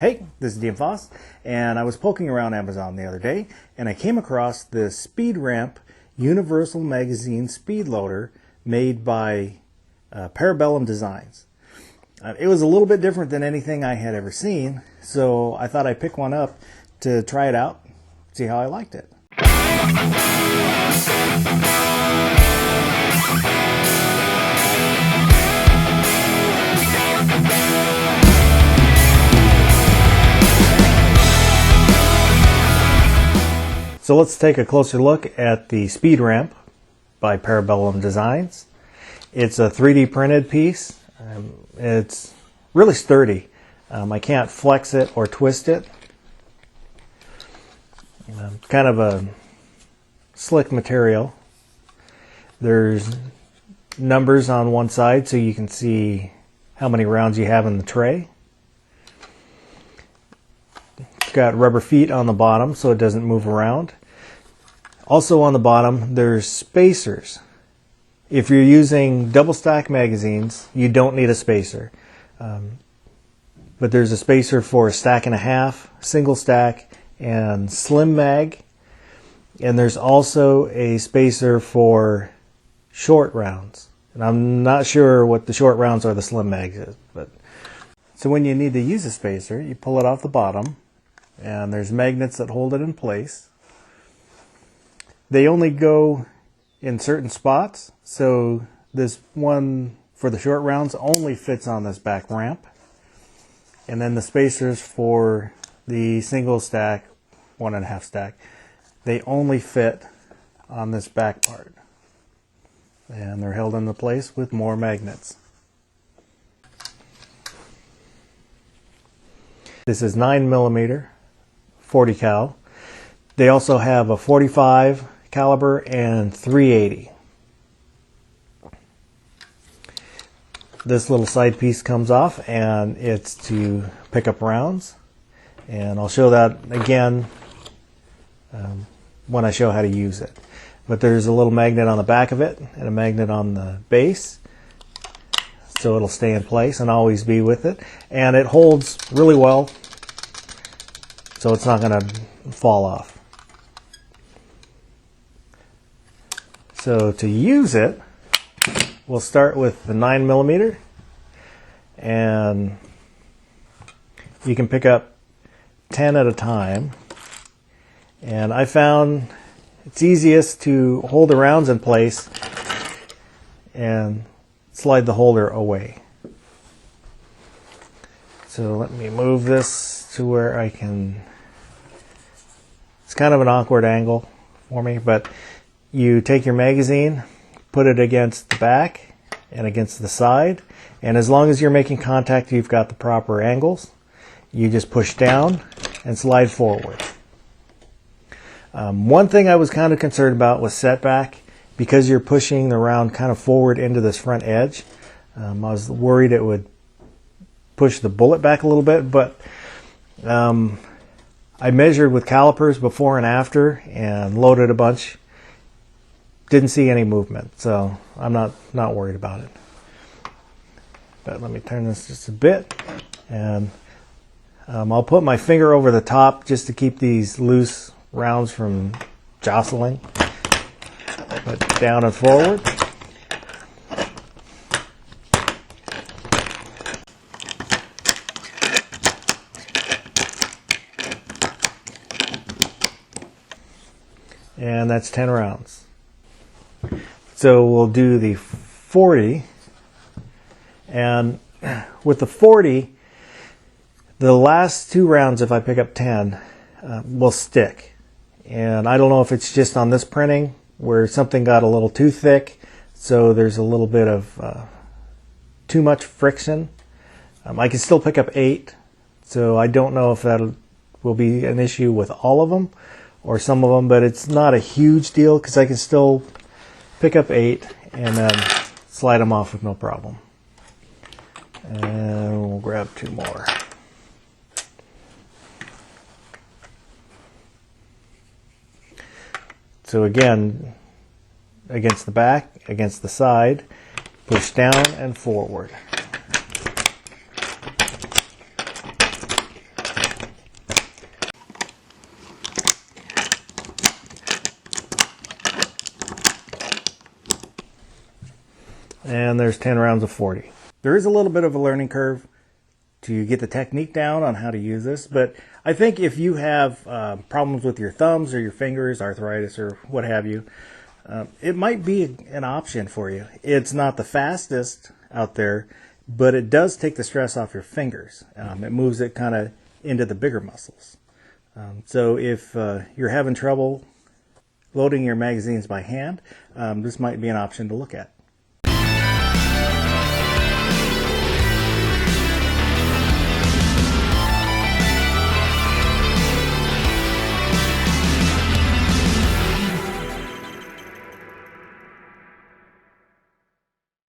Hey, this is DM Foss, and I was poking around Amazon the other day, and I came across this Speed Ramp Universal Magazine Speed Loader made by Parabellum Designs. It was a little bit different than anything I had ever seen, so I thought I'd pick one up to try it out, see how I liked it. So let's take a closer look at the Speed Ramp by Parabellum Designs. It's a 3D printed piece. It's really sturdy. I can't flex it or twist it. Kind of a slick material. There's numbers on one side so you can see how many rounds you have in the tray. It's got rubber feet on the bottom so it doesn't move around. Also on the bottom, there's spacers. If you're using double stack magazines, you don't need a spacer. But there's a spacer for a stack and a half, single stack, and slim mag. And there's also a spacer for short rounds. And I'm not sure what the short rounds or the slim mags is. So when you need to use a spacer, you pull it off the bottom, and there's magnets that hold it in place. They only go in certain spots, so this one for the short rounds only fits on this back ramp. And then the spacers for the single stack, 1.5 stack, they only fit on this back part. And they're held into place with more magnets. This is 9mm, 40 cal. They also have a 45 caliber and 380. This little side piece comes off and it's to pick up rounds, and I'll show that again when I show how to use it. But there's a little magnet on the back of it and a magnet on the base, so it'll stay in place and always be with it, and it holds really well so it's not going to fall off. So to use it, we'll start with the 9mm, and you can pick up 10 at a time. And I found it's easiest to hold the rounds in place and slide the holder away. So let me move this to where I can. It's kind of an awkward angle for me, but you take your magazine, put it against the back and against the side, and as long as you're making contact, you've got the proper angles, you just push down and slide forward. One thing I was kind of concerned about was setback, because you're pushing the round kind of forward into this front edge. I was worried it would push the bullet back a little bit, but I measured with calipers before and after and loaded a bunch. Didn't see any movement, so I'm not worried about it. But let me turn this just a bit, and I'll put my finger over the top just to keep these loose rounds from jostling. But down and forward. And that's 10 rounds. So we'll do the 40, and with the 40, the last 2 rounds, if I pick up 10, will stick. And I don't know if it's just on this printing where something got a little too thick, so there's a little bit of too much friction. I can still pick up 8, so I don't know if that will be an issue with all of them or some of them, but it's not a huge deal because I can still pick up 8 and then slide them off with no problem. And we'll grab 2 more. So again, against the back, against the side, push down and forward. and there's 10 rounds of 40. There is a little bit of a learning curve to get the technique down on how to use this, but I think if you have problems with your thumbs or your fingers, arthritis or what have you, it might be an option for you. It's not the fastest out there, but it does take the stress off your fingers. It moves it kind of into the bigger muscles. So if you're having trouble loading your magazines by hand, this might be an option to look at.